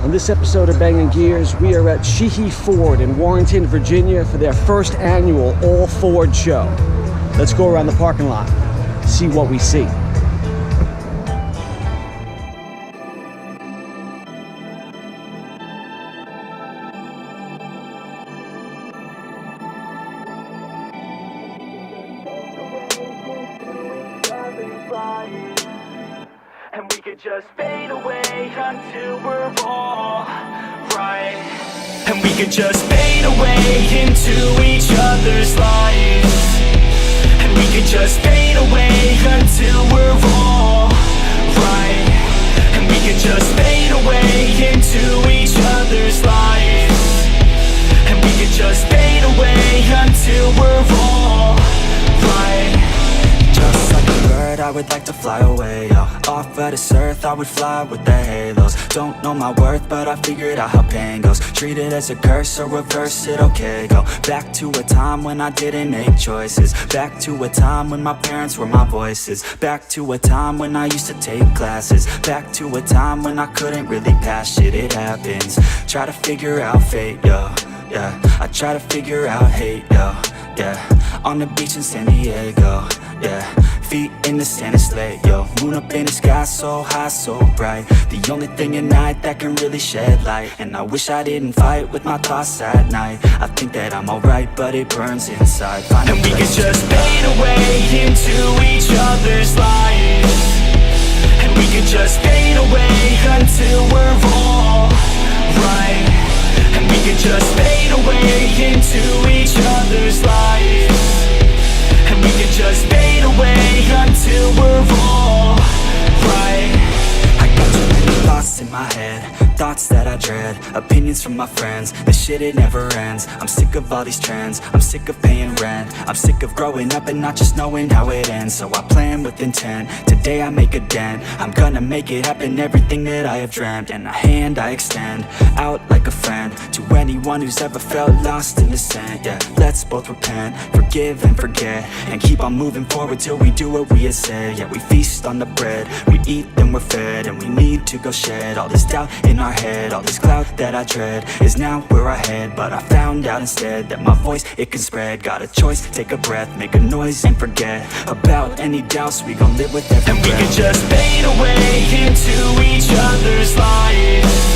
On this episode of Bangin' Gears, we are at Sheehy Ford in Warrenton, Virginia for their first annual All Ford show. Let's go around the parking lot, see what we see. And we could just fade away until we're all right. And we could just fade away into each other's lives. And we could just fade away until we're all right. And we could just fade away into each other's lives. And we could just fade away until we're all right. Just like a bird, I would like to fly away, yo. Off of this earth, I would fly with the halos. Don't know my worth, but I figured out how pain goes. Treat it as a curse or reverse it, okay, go back to a time when I didn't make choices. Back to a time when my parents were my voices. Back to a time when I used to take classes. Back to a time when I couldn't really pass shit, it happens. Try to figure out fate, yo, yeah. I try to figure out hate, yo, yeah. On the beach in San Diego, yeah. Feet in the sand, it's late, yo. Moon up in the sky, so high, so bright. The only thing at night that can really shed light. And I wish I didn't fight with my thoughts at night. I think that I'm alright, but it burns inside. And we could just fade away into each other's lives. And we could just fade away until we're all right. And we could just fade away into each other's lives. And we could just fade away until we're all right. I got too many thoughts in my head, thoughts that I dread, opinions from my friends. This shit, it never ends. I'm sick of all these trends, I'm sick of paying rent. I'm sick of growing up and not just knowing how it ends. So I plan with intent, today I make a dent. I'm gonna make it happen, everything that I have dreamt. And a hand I extend, out like a friend, to anyone who's ever felt lost in the sand. Yeah, let's both repent, forgive and forget, and keep on moving forward till we do what we had said. Yeah, we feast on the bread, we eat then we're fed. And we need to go shed all this doubt in our head. All this cloud that I dread is now where I head. But I found out instead that my voice, it can spread. Got a choice, take a breath, make a noise and forget about any doubts. We gon' live with every breath. And we could just fade away into each other's lives.